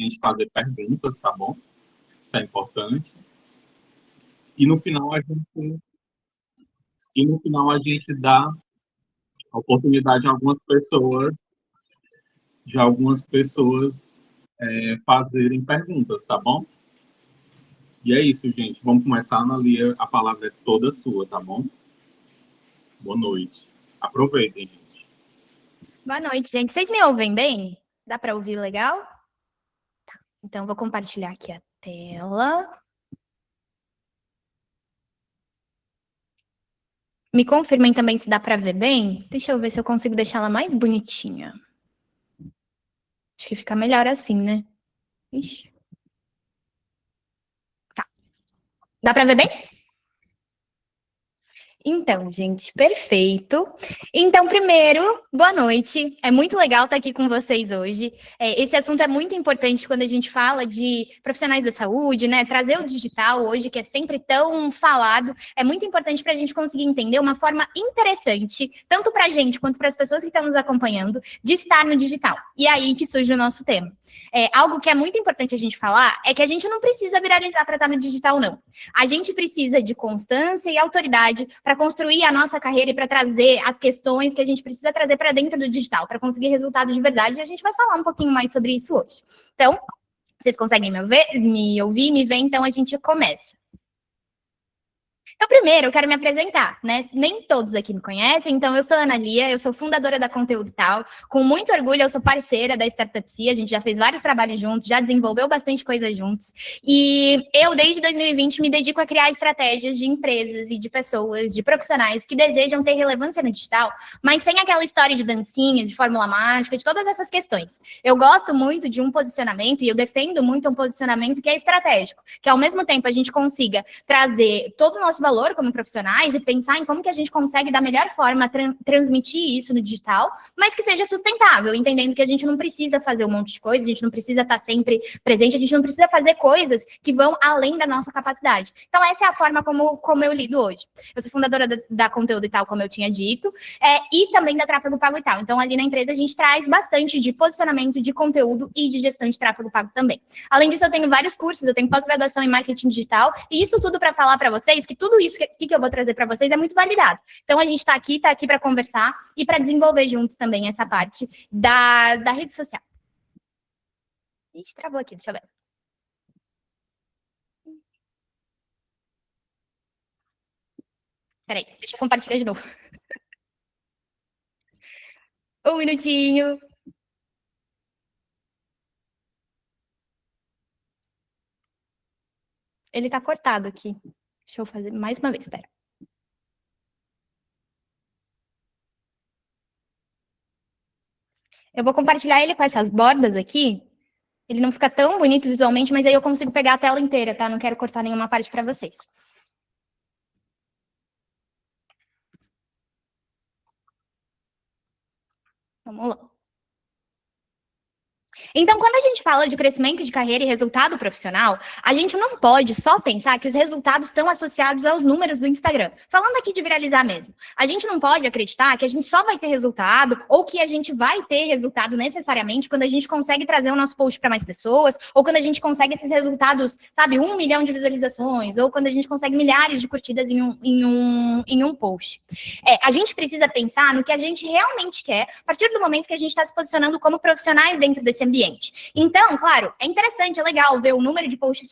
gente fazer perguntas, tá bom? Isso é importante. E no final a gente dá a oportunidade de algumas pessoas fazerem perguntas, tá bom? E é isso, gente. Vamos começar, Ana Lia. A palavra é toda sua, tá bom? Boa noite. Aproveitem, gente. Boa noite, gente. Vocês me ouvem bem? Dá para ouvir legal? Tá. Então, vou compartilhar aqui a tela. Me confirmem também se dá para ver bem. Deixa eu ver se eu consigo deixar ela mais bonitinha. Acho que fica melhor assim, né? Ixi. Tá. Dá para ver bem? Então, gente, perfeito. Então, primeiro, boa noite. É muito legal estar aqui com vocês hoje. Esse assunto é muito importante quando a gente fala de profissionais da saúde, né? Trazer o digital hoje, que é sempre tão falado, é muito importante para a gente conseguir entender uma forma interessante, tanto para a gente quanto para as pessoas que estão nos acompanhando, de estar no digital. E é aí que surge o nosso tema. Algo que é muito importante a gente falar é que a gente não precisa viralizar para estar no digital, não. A gente precisa de constância e autoridade para construir a nossa carreira e para trazer as questões que a gente precisa trazer para dentro do digital, para conseguir resultado de verdade. E a gente vai falar um pouquinho mais sobre isso hoje. Então, vocês conseguem me ouvir, me ver? Então, a gente começa. Então, primeiro, eu quero me apresentar, né? Nem todos aqui me conhecem, então eu sou a Ana Lia, eu sou fundadora da Conteúdo e Tal. Com muito orgulho, eu sou parceira da Startup C, a gente já fez vários trabalhos juntos, já desenvolveu bastante coisa juntos. E eu, desde 2020, me dedico a criar estratégias de empresas e de pessoas, de profissionais que desejam ter relevância no digital, mas sem aquela história de dancinha, de fórmula mágica, de todas essas questões. Eu gosto muito de um posicionamento, e eu defendo muito um posicionamento que é estratégico, que ao mesmo tempo a gente consiga trazer todo o nosso valor como profissionais e pensar em como que a gente consegue da melhor forma transmitir isso no digital, mas que seja sustentável, entendendo que a gente não precisa fazer um monte de coisa, a gente não precisa estar sempre presente, a gente não precisa fazer coisas que vão além da nossa capacidade. Então, essa é a forma como eu lido hoje. Eu sou fundadora da Conteúdo e Tal, como eu tinha dito, e também da Tráfego Pago e Tal. Então, ali na empresa, a gente traz bastante de posicionamento, de conteúdo e de gestão de tráfego pago também. Além disso, eu tenho vários cursos, eu tenho pós-graduação em marketing digital, e isso tudo para falar para vocês que tudo isso que eu vou trazer para vocês é muito validado. Então, a gente está aqui para conversar e para desenvolver juntos também essa parte da rede social. Ixi, travou aqui, deixa eu ver. Peraí, deixa eu compartilhar de novo. Um minutinho. Ele está cortado aqui. Deixa eu fazer mais uma vez, espera. Eu vou compartilhar ele com essas bordas aqui. Ele não fica tão bonito visualmente, mas aí eu consigo pegar a tela inteira, tá? Não quero cortar nenhuma parte para vocês. Vamos lá. Então, quando a gente fala de crescimento de carreira e resultado profissional, a gente não pode só pensar que os resultados estão associados aos números do Instagram. Falando aqui de viralizar mesmo. A gente não pode acreditar que a gente só vai ter resultado ou que a gente vai ter resultado necessariamente quando a gente consegue trazer o nosso post para mais pessoas ou quando a gente consegue esses resultados, sabe, 1 milhão de visualizações ou quando a gente consegue milhares de curtidas em um post. A gente precisa pensar no que a gente realmente quer a partir do momento que a gente está se posicionando como profissionais dentro desse ambiente. Então, claro, é interessante, é legal ver o número de posts,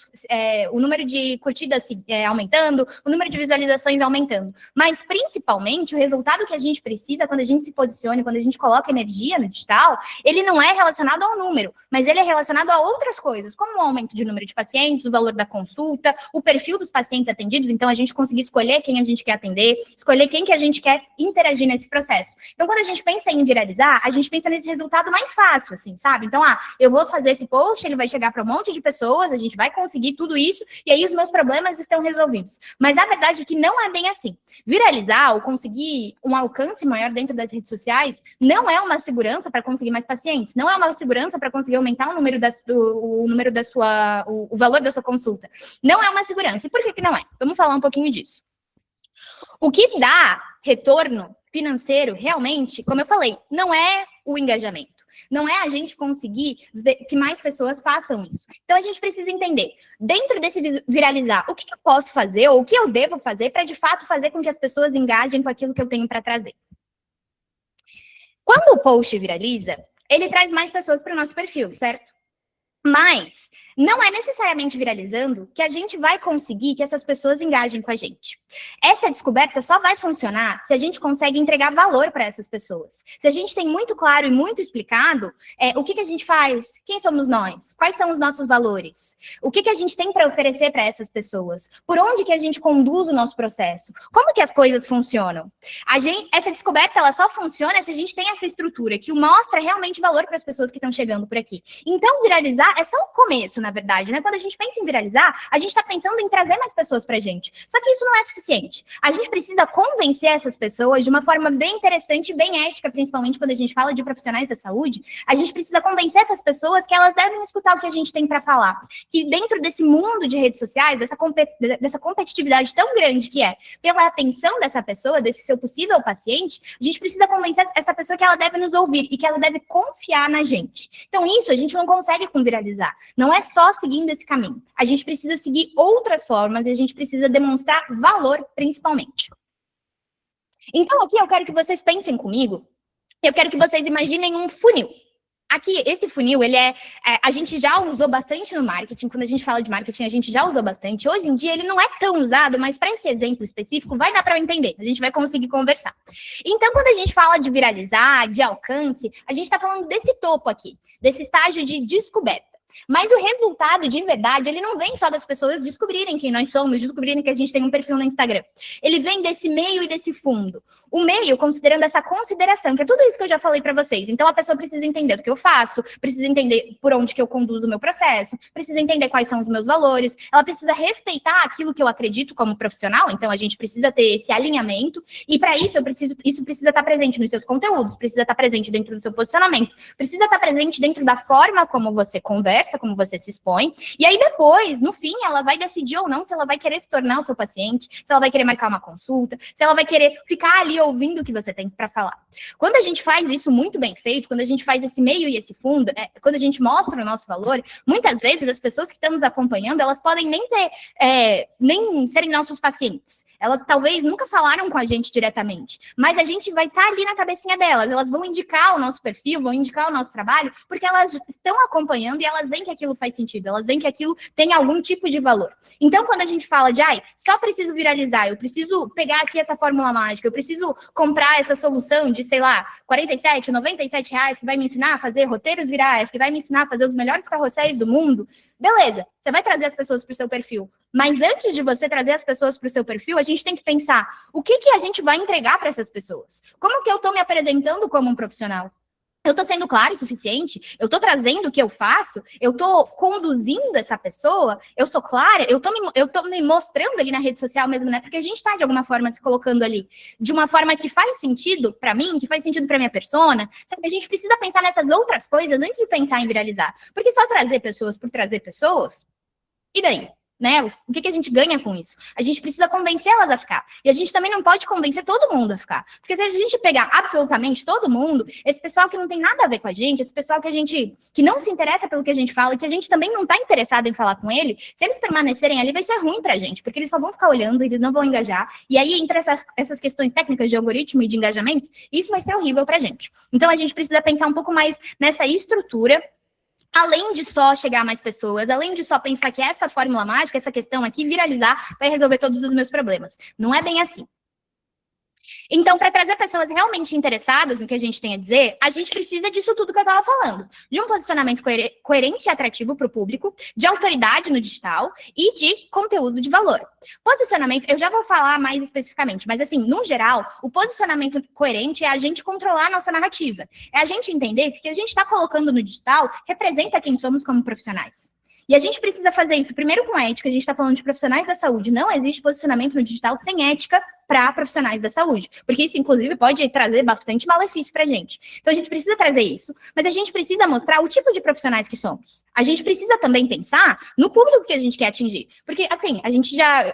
o número de curtidas aumentando, o número de visualizações aumentando. Mas, principalmente, o resultado que a gente precisa quando a gente se posiciona, quando a gente coloca energia no digital, ele não é relacionado ao número, mas ele é relacionado a outras coisas, como o aumento de número de pacientes, o valor da consulta, o perfil dos pacientes atendidos, então a gente conseguir escolher quem a gente quer atender, escolher quem que a gente quer interagir nesse processo. Então, quando a gente pensa em viralizar, a gente pensa nesse resultado mais fácil, assim, sabe? Então, eu vou fazer esse post, ele vai chegar para um monte de pessoas, a gente vai conseguir tudo isso, e aí os meus problemas estão resolvidos. Mas a verdade é que não é bem assim. Viralizar ou conseguir um alcance maior dentro das redes sociais não é uma segurança para conseguir mais pacientes, não é uma segurança para conseguir aumentar o valor da sua consulta. Não é uma segurança. E por que não é? Vamos falar um pouquinho disso. O que dá retorno financeiro, realmente, como eu falei, não é o engajamento. Não é a gente conseguir que mais pessoas façam isso. Então, a gente precisa entender, dentro desse viralizar, o que eu posso fazer ou o que eu devo fazer para, de fato, fazer com que as pessoas engajem com aquilo que eu tenho para trazer. Quando o post viraliza, ele traz mais pessoas para o nosso perfil, certo? Mas não é necessariamente viralizando que a gente vai conseguir que essas pessoas engajem com a gente. Essa descoberta só vai funcionar se a gente consegue entregar valor para essas pessoas. Se a gente tem muito claro e muito explicado o que a gente faz, quem somos nós, quais são os nossos valores, o que a gente tem para oferecer para essas pessoas, por onde que a gente conduz o nosso processo, como que as coisas funcionam. Essa descoberta ela só funciona se a gente tem essa estrutura que mostra realmente valor para as pessoas que estão chegando por aqui. Então, viralizar é só o começo, na verdade, né? Quando a gente pensa em viralizar, a gente está pensando em trazer mais pessoas pra gente. Só que isso não é suficiente. A gente precisa convencer essas pessoas de uma forma bem interessante e bem ética, principalmente quando a gente fala de profissionais da saúde. A gente precisa convencer essas pessoas que elas devem escutar o que a gente tem para falar. Que dentro desse mundo de redes sociais, dessa competitividade tão grande que é pela atenção dessa pessoa, desse seu possível paciente, a gente precisa convencer essa pessoa que ela deve nos ouvir e que ela deve confiar na gente. Então, isso a gente não consegue com viralizar. Não é só seguindo esse caminho. A gente precisa seguir outras formas e a gente precisa demonstrar valor, principalmente. Então, aqui eu quero que vocês pensem comigo. Eu quero que vocês imaginem um funil. Aqui, esse funil, a gente já usou bastante no marketing. Quando a gente fala de marketing, a gente já usou bastante. Hoje em dia, ele não é tão usado, mas para esse exemplo específico, vai dar para entender. A gente vai conseguir conversar. Então, quando a gente fala de viralizar, de alcance, a gente está falando desse topo aqui, desse estágio de descoberta. Mas o resultado, de verdade, ele não vem só das pessoas descobrirem quem nós somos, descobrirem que a gente tem um perfil no Instagram. Ele vem desse meio e desse fundo. O meio, considerando essa consideração, que é tudo isso que eu já falei para vocês. Então, a pessoa precisa entender do que eu faço, precisa entender por onde que eu conduzo o meu processo, precisa entender quais são os meus valores, ela precisa respeitar aquilo que eu acredito como profissional, então a gente precisa ter esse alinhamento, e para isso, isso precisa estar presente nos seus conteúdos, precisa estar presente dentro do seu posicionamento, precisa estar presente dentro da forma como você conversa, como você se expõe, e aí depois, no fim, ela vai decidir ou não se ela vai querer se tornar o seu paciente, se ela vai querer marcar uma consulta, se ela vai querer ficar ali ouvindo o que você tem para falar. Quando a gente faz isso muito bem feito, quando a gente faz esse meio e esse fundo, quando a gente mostra o nosso valor, muitas vezes as pessoas que estão nos acompanhando, elas podem nem serem nossos pacientes. Elas talvez nunca falaram com a gente diretamente, mas a gente vai estar ali na cabecinha delas. Elas vão indicar o nosso perfil, vão indicar o nosso trabalho, porque elas estão acompanhando e elas veem que aquilo faz sentido, elas veem que aquilo tem algum tipo de valor. Então, quando a gente fala de, só preciso viralizar, eu preciso pegar aqui essa fórmula mágica, eu preciso comprar essa solução de, sei lá, 47, 97 reais, que vai me ensinar a fazer roteiros virais, que vai me ensinar a fazer os melhores carrosséis do mundo, beleza, você vai trazer as pessoas para o seu perfil. Mas antes de você trazer as pessoas para o seu perfil, a gente tem que pensar o que a gente vai entregar para essas pessoas. Como que eu estou me apresentando como um profissional? Eu estou sendo claro o suficiente? Eu estou trazendo o que eu faço? Eu estou conduzindo essa pessoa? Eu sou clara? Eu tô me mostrando ali na rede social mesmo, né? Porque a gente está, de alguma forma, se colocando ali de uma forma que faz sentido para mim, que faz sentido para minha persona. Sabe? A gente precisa pensar nessas outras coisas antes de pensar em viralizar. Porque só trazer pessoas por trazer pessoas, e daí? Né? O que a gente ganha com isso? A gente precisa convencê-las a ficar. E a gente também não pode convencer todo mundo a ficar. Porque se a gente pegar absolutamente todo mundo, esse pessoal que não tem nada a ver com a gente, esse pessoal que não se interessa pelo que a gente fala e que a gente também não está interessado em falar com ele, se eles permanecerem ali, vai ser ruim pra gente, porque eles só vão ficar olhando, eles não vão engajar. E aí, entre essas questões técnicas de algoritmo e de engajamento, isso vai ser horrível pra gente. Então, a gente precisa pensar um pouco mais nessa estrutura, além de só chegar a mais pessoas, além de só pensar que essa fórmula mágica, essa questão aqui, viralizar, vai resolver todos os meus problemas. Não é bem assim. Então, para trazer pessoas realmente interessadas no que a gente tem a dizer, a gente precisa disso tudo que eu estava falando. De um posicionamento coerente e atrativo para o público, de autoridade no digital e de conteúdo de valor. Posicionamento, eu já vou falar mais especificamente, mas assim, no geral, o posicionamento coerente é a gente controlar a nossa narrativa. É a gente entender que o que a gente está colocando no digital representa quem somos como profissionais. E a gente precisa fazer isso primeiro com ética, a gente está falando de profissionais da saúde, não existe posicionamento no digital sem ética para profissionais da saúde, porque isso, inclusive, pode trazer bastante malefício para a gente. Então, a gente precisa trazer isso, mas a gente precisa mostrar o tipo de profissionais que somos. A gente precisa também pensar no público que a gente quer atingir, porque, assim,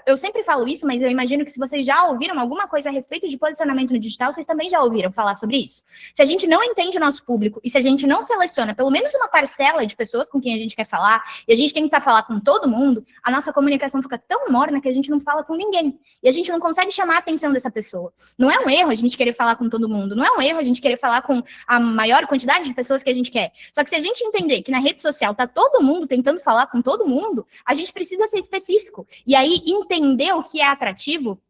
eu sempre falo isso, mas eu imagino que se vocês já ouviram alguma coisa a respeito de posicionamento no digital, vocês também já ouviram falar sobre isso. Se a gente não entende o nosso público e se a gente não seleciona pelo menos uma parcela de pessoas com quem a gente quer falar, e a gente tenta falar com todo mundo, a nossa comunicação fica tão morna que a gente não fala com ninguém. E a gente não consegue chamar a atenção dessa pessoa. Não é um erro a gente querer falar com todo mundo, não é um erro a gente querer falar com a maior quantidade de pessoas que a gente quer. Só que se a gente entender que na rede social tá todo mundo tentando falar com todo mundo, a gente precisa ser específico. E aí, entender o que é atrativo,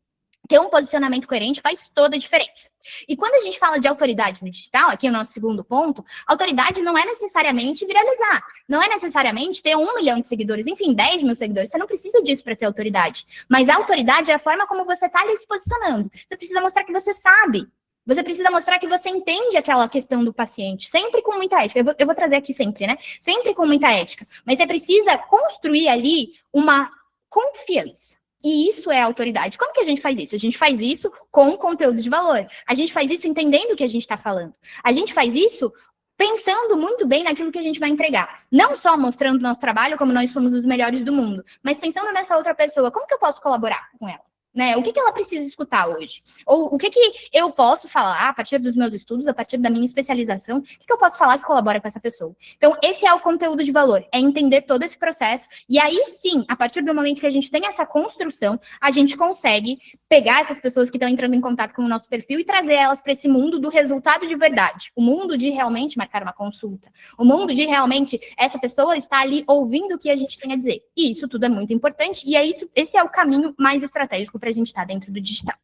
ter um posicionamento coerente faz toda a diferença. E quando a gente fala de autoridade no digital, aqui é o nosso segundo ponto, autoridade não é necessariamente viralizar, não é necessariamente ter 1 milhão de seguidores, enfim, 10 mil seguidores, você não precisa disso para ter autoridade. Mas a autoridade é a forma como você está ali se posicionando. Você precisa mostrar que você sabe. Você precisa mostrar que você entende aquela questão do paciente, sempre com muita ética. Eu vou trazer aqui sempre, né? Sempre com muita ética. Mas você precisa construir ali uma confiança. E isso é autoridade. Como que a gente faz isso? A gente faz isso com conteúdo de valor. A gente faz isso entendendo o que a gente está falando. A gente faz isso pensando muito bem naquilo que a gente vai entregar. Não só mostrando nosso trabalho como nós somos os melhores do mundo, mas pensando nessa outra pessoa, como que eu posso colaborar com ela? Né? O que ela precisa escutar hoje? Ou o que eu posso falar a partir dos meus estudos, a partir da minha especialização, o que eu posso falar que colabora com essa pessoa? Então, esse é o conteúdo de valor, é entender todo esse processo, e aí sim, a partir do momento que a gente tem essa construção, a gente consegue pegar essas pessoas que estão entrando em contato com o nosso perfil e trazer elas para esse mundo do resultado de verdade, o mundo de realmente marcar uma consulta, o mundo de realmente essa pessoa estar ali ouvindo o que a gente tem a dizer. E isso tudo é muito importante, e esse é o caminho mais estratégico para a gente estar dentro do digital.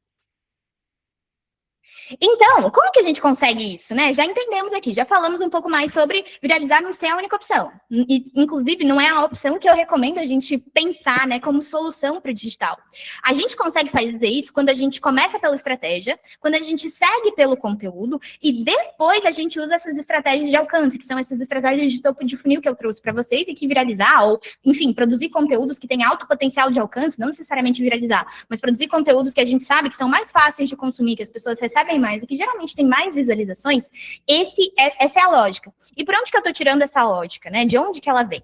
Então, como que a gente consegue isso, né? Já entendemos aqui, já falamos um pouco mais sobre viralizar não ser a única opção. E, inclusive, não é a opção que eu recomendo a gente pensar, né, como solução para o digital. A gente consegue fazer isso quando a gente começa pela estratégia, quando a gente segue pelo conteúdo e depois a gente usa essas estratégias de alcance, que são essas estratégias de topo de funil que eu trouxe para vocês e que viralizar ou, enfim, produzir conteúdos que têm alto potencial de alcance, não necessariamente viralizar, mas produzir conteúdos que a gente sabe que são mais fáceis de consumir, que as pessoas recebem mais e que geralmente tem mais visualizações, essa é a lógica. E por onde que eu estou tirando essa lógica, né? De onde que ela vem?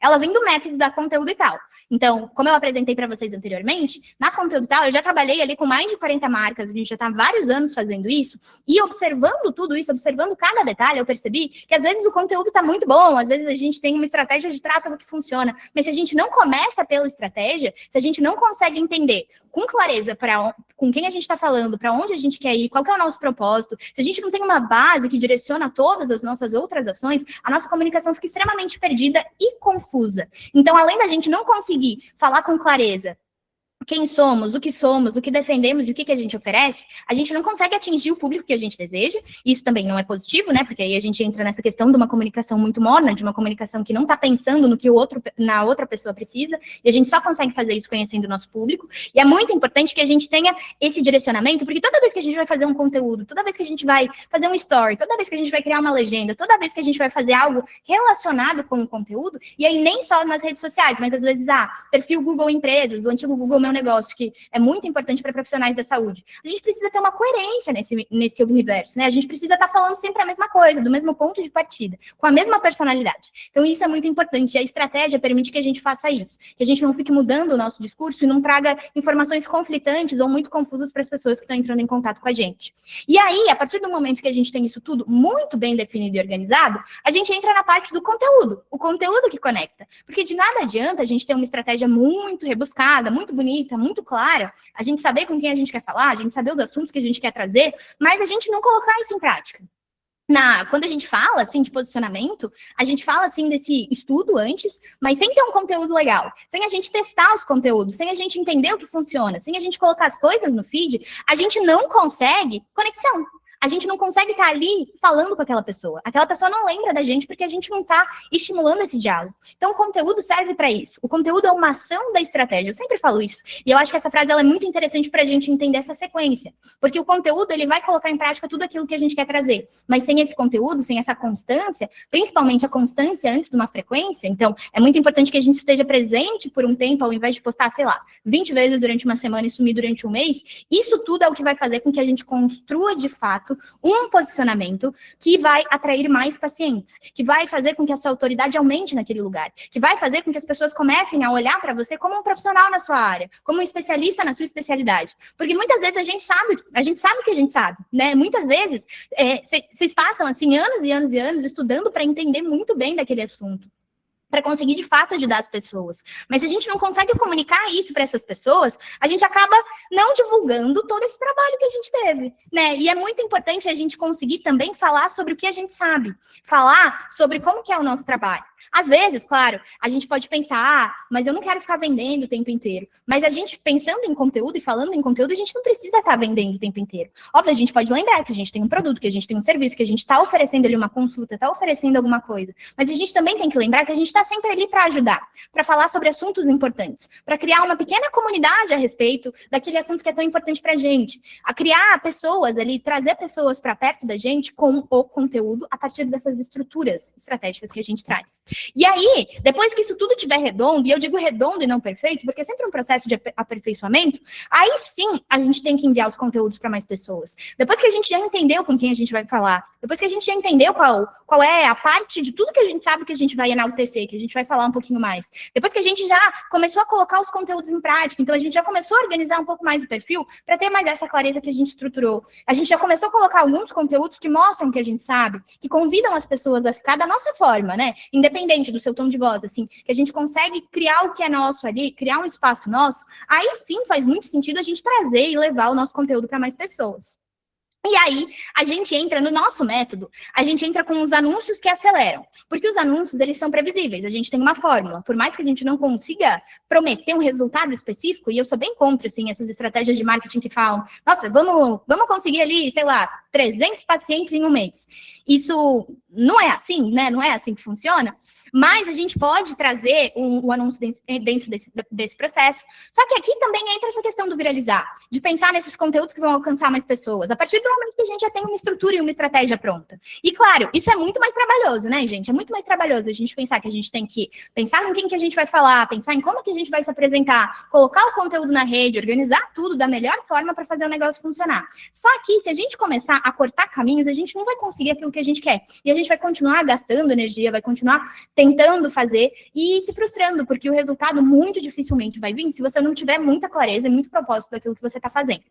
Ela vem do método da conteúdo e tal. Então, como eu apresentei para vocês anteriormente, na conteúdo e tal, eu já trabalhei ali com mais de 40 marcas, a gente já está há vários anos fazendo isso, e observando tudo isso, observando cada detalhe, eu percebi que às vezes o conteúdo está muito bom, às vezes a gente tem uma estratégia de tráfego que funciona, mas se a gente não começa pela estratégia, se a gente não consegue entender com clareza com quem a gente está falando, para onde a gente quer ir, qual que é o nosso propósito, se a gente não tem uma base que direciona todas as nossas outras ações, a nossa comunicação fica extremamente perdida e confusa. Então, além da gente não conseguir falar com clareza quem somos, o que defendemos e o que a gente oferece, a gente não consegue atingir o público que a gente deseja. Isso também não é positivo, né? Porque aí a gente entra nessa questão de uma comunicação muito morna, de uma comunicação que não está pensando no que na outra pessoa precisa, e a gente só consegue fazer isso conhecendo o nosso público. E é muito importante que a gente tenha esse direcionamento, porque toda vez que a gente vai fazer um conteúdo, toda vez que a gente vai fazer um story, toda vez que a gente vai criar uma legenda, toda vez que a gente vai fazer algo relacionado com o conteúdo, e aí nem só nas redes sociais, mas às vezes, perfil Google Empresas, o antigo Google Meu Negócio, que é muito importante para profissionais da saúde. A gente precisa ter uma coerência nesse universo, né? A gente precisa estar falando sempre a mesma coisa, do mesmo ponto de partida, com a mesma personalidade. Então, isso é muito importante. E a estratégia permite que a gente faça isso, que a gente não fique mudando o nosso discurso e não traga informações conflitantes ou muito confusas para as pessoas que estão entrando em contato com a gente. E aí, a partir do momento que a gente tem isso tudo muito bem definido e organizado, a gente entra na parte do conteúdo, o conteúdo que conecta. Porque de nada adianta a gente ter uma estratégia muito rebuscada, muito bonita, muito clara, a gente saber com quem a gente quer falar, a gente saber os assuntos que a gente quer trazer, mas a gente não colocar isso em prática. Quando a gente fala, assim, de posicionamento, a gente fala, assim, desse estudo antes, mas sem ter um conteúdo legal, sem a gente testar os conteúdos, sem a gente entender o que funciona, sem a gente colocar as coisas no feed, a gente não consegue conexão. a gente não consegue estar ali falando com aquela pessoa. Aquela pessoa não lembra da gente porque a gente não está estimulando esse diálogo. Então, o conteúdo serve para isso. O conteúdo é uma ação da estratégia. Eu sempre falo isso. E eu acho que essa frase ela é muito interessante para a gente entender essa sequência. Porque o conteúdo ele vai colocar em prática tudo aquilo que a gente quer trazer. Mas sem esse conteúdo, sem essa constância, principalmente a constância antes de uma frequência, então, é muito importante que a gente esteja presente por um tempo, ao invés de postar, sei lá, 20 vezes durante uma semana e sumir durante um mês. Isso tudo é o que vai fazer com que a gente construa, de fato, um posicionamento que vai atrair mais pacientes, que vai fazer com que a sua autoridade aumente naquele lugar, que vai fazer com que as pessoas comecem a olhar para você como um profissional na sua área, como um especialista na sua especialidade. Porque muitas vezes a gente sabe o que a gente sabe, né? Muitas vezes, vocês passam, assim, anos e anos e anos estudando para entender muito bem daquele assunto, para conseguir, de fato, ajudar as pessoas. Mas se a gente não consegue comunicar isso para essas pessoas, a gente acaba não divulgando todo esse trabalho que a gente teve, né? E é muito importante a gente conseguir também falar sobre o que a gente sabe, falar sobre como que é o nosso trabalho. Às vezes, claro, a gente pode pensar, mas eu não quero ficar vendendo o tempo inteiro. Mas a gente, pensando em conteúdo e falando em conteúdo, a gente não precisa estar vendendo o tempo inteiro. Óbvio, a gente pode lembrar que a gente tem um produto, que a gente tem um serviço, que a gente está oferecendo ali uma consulta, está oferecendo alguma coisa. Mas a gente também tem que lembrar que a gente está sempre ali para ajudar, para falar sobre assuntos importantes, para criar uma pequena comunidade a respeito daquele assunto que é tão importante para a gente, a criar pessoas ali, trazer pessoas para perto da gente com o conteúdo a partir dessas estruturas estratégicas que a gente traz. E aí, depois que isso tudo estiver redondo, e eu digo redondo e não perfeito, porque é sempre um processo de aperfeiçoamento, aí sim a gente tem que enviar os conteúdos para mais pessoas. Depois que a gente já entendeu com quem a gente vai falar, depois que a gente já entendeu qual é a parte de tudo que a gente sabe que a gente vai enaltecer, que a gente vai falar um pouquinho mais, depois que a gente já começou a colocar os conteúdos em prática, então a gente já começou a organizar um pouco mais o perfil para ter mais essa clareza que a gente estruturou. A gente já começou a colocar alguns conteúdos que mostram que a gente sabe, que convidam as pessoas a ficar da nossa forma, né? Independente do seu tom de voz, assim, que a gente consegue criar o que é nosso ali, criar um espaço nosso, aí sim faz muito sentido a gente trazer e levar o nosso conteúdo para mais pessoas. E aí, a gente entra no nosso método, a gente entra com os anúncios que aceleram. Porque os anúncios, eles são previsíveis. A gente tem uma fórmula. Por mais que a gente não consiga prometer um resultado específico, e eu sou bem contra, assim, essas estratégias de marketing que falam, nossa, vamos conseguir ali, sei lá, 300 pacientes em um mês. Isso não é assim, né? Não é assim que funciona. Mas a gente pode trazer o anúncio dentro desse processo. Só que aqui também entra essa questão do viralizar, de pensar nesses conteúdos que vão alcançar mais pessoas, a partir do momento que a gente já tem uma estrutura e uma estratégia pronta. E, claro, isso é muito mais trabalhoso, né, gente? É muito mais trabalhoso a gente pensar que a gente tem que pensar em quem que a gente vai falar, pensar em como que a gente vai se apresentar, colocar o conteúdo na rede, organizar tudo da melhor forma para fazer o negócio funcionar. Só que, se a gente começar a cortar caminhos, a gente não vai conseguir aquilo que a gente quer. E a gente vai continuar gastando energia, vai continuar tentando fazer e se frustrando, porque o resultado muito dificilmente vai vir se você não tiver muita clareza e muito propósito daquilo que você está fazendo.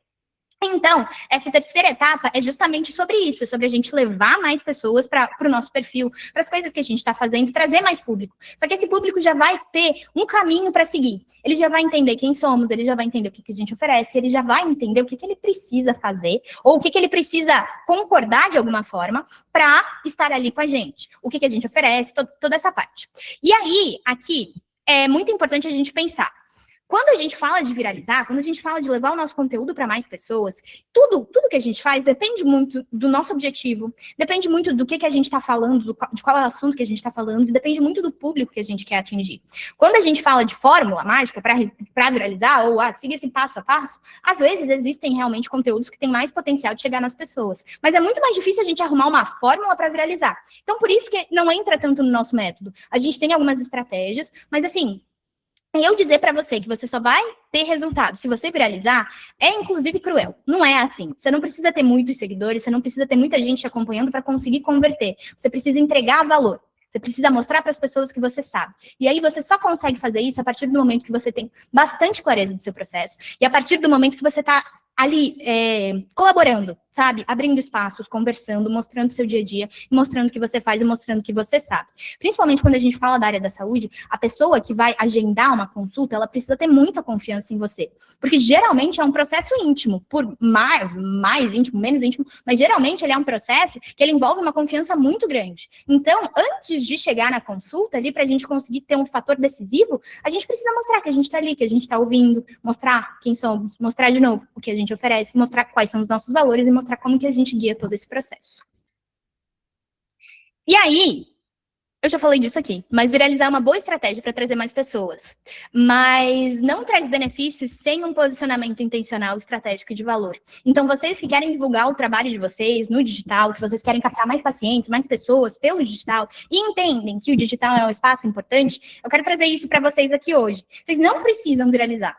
Então, essa terceira etapa é justamente sobre isso, é sobre a gente levar mais pessoas para o nosso perfil, para as coisas que a gente está fazendo, trazer mais público. Só que esse público já vai ter um caminho para seguir. Ele já vai entender quem somos, ele já vai entender o que a gente oferece, ele já vai entender o que ele precisa fazer, ou o que ele precisa concordar de alguma forma para estar ali com a gente. O que a gente oferece, toda essa parte. E aí, aqui, é muito importante a gente pensar. Quando a gente fala de viralizar, quando a gente fala de levar o nosso conteúdo para mais pessoas, tudo que a gente faz depende muito do nosso objetivo, depende muito do que a gente está falando, de qual é o assunto que a gente está falando, e depende muito do público que a gente quer atingir. Quando a gente fala de fórmula mágica para viralizar, ou siga esse passo a passo, às vezes existem realmente conteúdos que têm mais potencial de chegar nas pessoas. Mas é muito mais difícil a gente arrumar uma fórmula para viralizar. Então, por isso que não entra tanto no nosso método. A gente tem algumas estratégias, mas assim, eu dizer para você que você só vai ter resultado se você viralizar é, inclusive, cruel. Não é assim. Você não precisa ter muitos seguidores, você não precisa ter muita gente te acompanhando para conseguir converter. Você precisa entregar valor. Você precisa mostrar para as pessoas que você sabe. E aí você só consegue fazer isso a partir do momento que você tem bastante clareza do seu processo e a partir do momento que você está ali colaborando, sabe? Abrindo espaços, conversando, mostrando o seu dia a dia, mostrando o que você faz e mostrando o que você sabe. Principalmente quando a gente fala da área da saúde, a pessoa que vai agendar uma consulta, ela precisa ter muita confiança em você. Porque geralmente é um processo íntimo, por mais íntimo, menos íntimo, mas geralmente ele é um processo que ele envolve uma confiança muito grande. Então, antes de chegar na consulta, ali, para a gente conseguir ter um fator decisivo, a gente precisa mostrar que a gente está ali, que a gente está ouvindo, mostrar quem somos, mostrar de novo o que a gente oferece, mostrar quais são os nossos valores e mostrar como que a gente guia todo esse processo. E aí, eu já falei disso aqui, mas viralizar é uma boa estratégia para trazer mais pessoas. Mas não traz benefícios sem um posicionamento intencional, estratégico e de valor. Então, vocês que querem divulgar o trabalho de vocês no digital, que vocês querem captar mais pacientes, mais pessoas pelo digital, e entendem que o digital é um espaço importante, eu quero trazer isso para vocês aqui hoje. Vocês não precisam viralizar.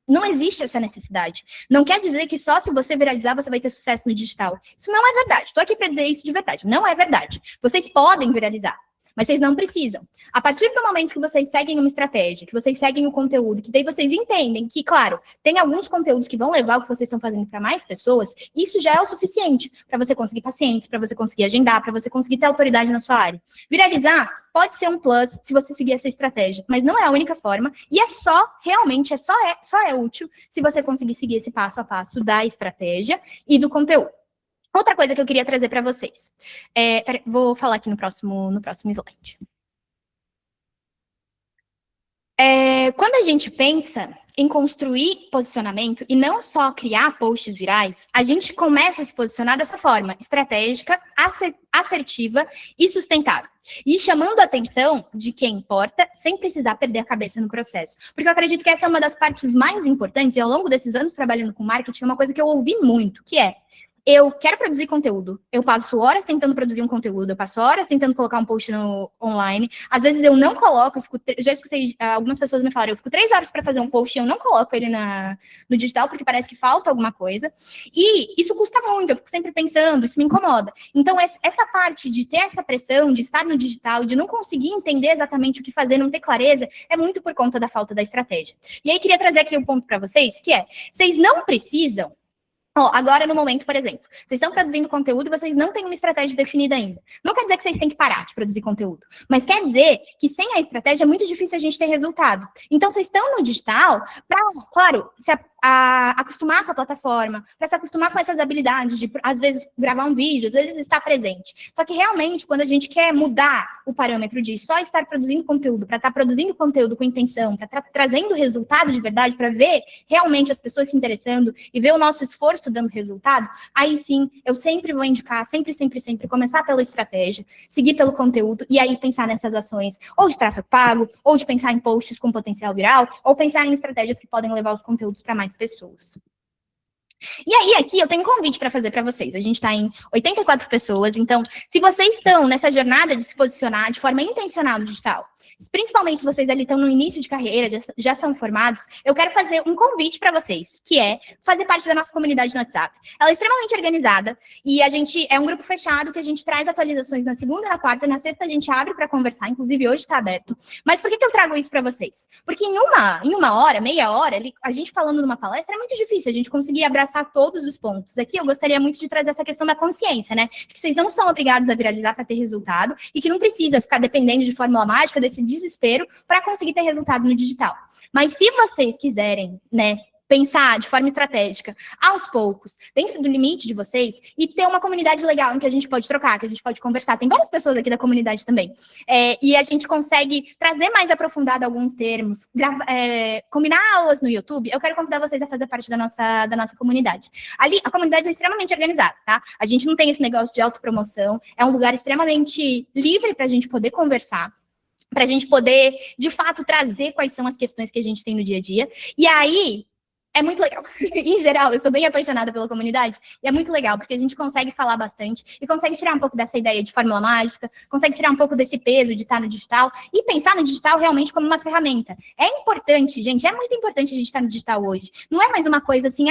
Não existe essa necessidade. Não quer dizer que só se você viralizar você vai ter sucesso no digital. Isso não é verdade. Estou aqui para dizer isso de verdade. Não é verdade. Vocês podem viralizar, mas vocês não precisam. A partir do momento que vocês seguem uma estratégia, que vocês seguem o conteúdo, que daí vocês entendem que, claro, tem alguns conteúdos que vão levar o que vocês estão fazendo para mais pessoas, isso já é o suficiente para você conseguir pacientes, para você conseguir agendar, para você conseguir ter autoridade na sua área. Viralizar pode ser um plus se você seguir essa estratégia, mas não é a única forma, e é só, realmente, só é útil se você conseguir seguir esse passo a passo da estratégia e do conteúdo. Outra coisa que eu queria trazer para vocês. Vou falar aqui no próximo slide. Quando a gente pensa em construir posicionamento e não só criar posts virais, a gente começa a se posicionar dessa forma, estratégica, assertiva e sustentável. E chamando a atenção de quem importa, sem precisar perder a cabeça no processo. Porque eu acredito que essa é uma das partes mais importantes, e ao longo desses anos trabalhando com marketing, é uma coisa que eu ouvi muito, que é: eu quero produzir conteúdo, eu passo horas tentando produzir um conteúdo, eu passo horas tentando colocar um post online, às vezes eu não coloco, já escutei algumas pessoas me falaram, eu fico 3 horas para fazer um post e eu não coloco ele no digital, porque parece que falta alguma coisa, e isso custa muito, eu fico sempre pensando, isso me incomoda. Então, essa parte de ter essa pressão, de estar no digital, de não conseguir entender exatamente o que fazer, não ter clareza, é muito por conta da falta da estratégia. E aí, queria trazer aqui um ponto para vocês, que é, vocês não precisam. Agora, no momento, por exemplo, vocês estão produzindo conteúdo e vocês não têm uma estratégia definida ainda. Não quer dizer que vocês têm que parar de produzir conteúdo, mas quer dizer que sem a estratégia é muito difícil a gente ter resultado. Então, vocês estão no digital para, claro, se acostumar com a plataforma, para se acostumar com essas habilidades de, às vezes, gravar um vídeo, às vezes estar presente. Só que, realmente, quando a gente quer mudar o parâmetro de só estar produzindo conteúdo, para estar produzindo conteúdo com intenção, para estar trazendo resultado de verdade, para ver realmente as pessoas se interessando e ver o nosso esforço dando resultado, aí sim, eu sempre vou indicar, sempre começar pela estratégia, seguir pelo conteúdo e aí pensar nessas ações, ou de tráfego pago, ou de pensar em posts com potencial viral, ou pensar em estratégias que podem levar os conteúdos para mais pessoas. E aí, aqui, eu tenho um convite para fazer para vocês. A gente está em 84 pessoas, então, se vocês estão nessa jornada de se posicionar de forma intencional no digital, principalmente se vocês ali estão no início de carreira, já são formados, eu quero fazer um convite para vocês, que é fazer parte da nossa comunidade no WhatsApp. Ela é extremamente organizada e a gente é um grupo fechado que a gente traz atualizações na segunda, na quarta, na sexta a gente abre para conversar, inclusive hoje está aberto. Mas por que eu trago isso para vocês? Porque em uma hora, meia hora, a gente falando numa palestra é muito difícil a gente conseguir abraçar todos os pontos. Aqui eu gostaria muito de trazer essa questão da consciência, né? Que vocês não são obrigados a viralizar para ter resultado e que não precisa ficar dependendo de fórmula mágica, desse desespero para conseguir ter resultado no digital. Mas se vocês quiserem, né, pensar de forma estratégica, aos poucos, dentro do limite de vocês, e ter uma comunidade legal em que a gente pode trocar, que a gente pode conversar. Tem várias pessoas aqui da comunidade também. E a gente consegue trazer mais aprofundado alguns termos, combinar aulas no YouTube. Eu quero convidar vocês a fazer parte da nossa comunidade. Ali, a comunidade é extremamente organizada, tá? A gente não tem esse negócio de autopromoção, é um lugar extremamente livre para a gente poder conversar, para a gente poder, de fato, trazer quais são as questões que a gente tem no dia a dia. E aí, é muito legal. Em geral, eu sou bem apaixonada pela comunidade e é muito legal, porque a gente consegue falar bastante e consegue tirar um pouco dessa ideia de fórmula mágica, consegue tirar um pouco desse peso de estar no digital e pensar no digital realmente como uma ferramenta. É importante, gente, é muito importante a gente estar no digital hoje. Não é mais uma coisa assim,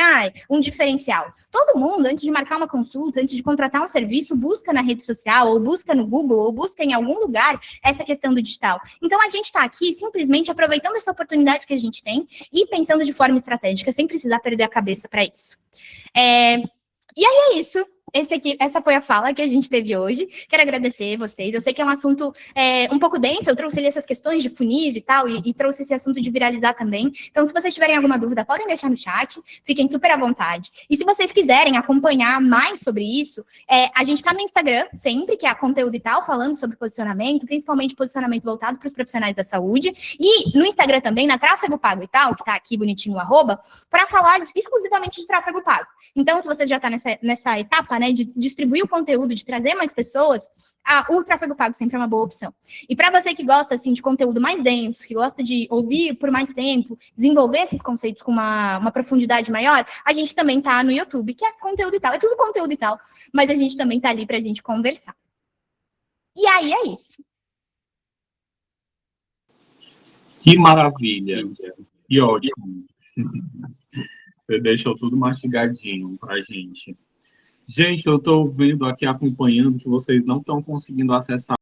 um diferencial. Todo mundo, antes de marcar uma consulta, antes de contratar um serviço, busca na rede social, ou busca no Google, ou busca em algum lugar essa questão do digital. Então, a gente está aqui simplesmente aproveitando essa oportunidade que a gente tem e pensando de forma estratégica, sem precisar perder a cabeça para isso. E aí é isso. essa foi a fala que a gente teve hoje. Quero agradecer vocês. Eu sei que é um assunto um pouco denso, eu trouxe ali essas questões de funis e tal, e trouxe esse assunto de viralizar também. Então, se vocês tiverem alguma dúvida, podem deixar no chat, fiquem super à vontade. E se vocês quiserem acompanhar mais sobre isso, a gente está no Instagram, sempre, que é a Conteúdo e Tal, falando sobre posicionamento, principalmente posicionamento voltado para os profissionais da saúde. E no Instagram também, na Tráfego Pago e Tal, que está aqui bonitinho, @, para falar exclusivamente de tráfego pago. Então, se você já está nessa etapa, né, de distribuir o conteúdo, de trazer mais pessoas, o tráfego pago sempre é uma boa opção. E para você que gosta, assim, de conteúdo mais denso, que gosta de ouvir por mais tempo, desenvolver esses conceitos com uma profundidade maior, a gente também tá no YouTube, que é conteúdo e tal. É tudo conteúdo e tal, mas a gente também tá ali pra gente conversar. E aí é isso. Que maravilha. Que ótimo. Você deixou tudo mastigadinho pra gente. Gente, eu estou vendo aqui, acompanhando, que vocês não estão conseguindo acessar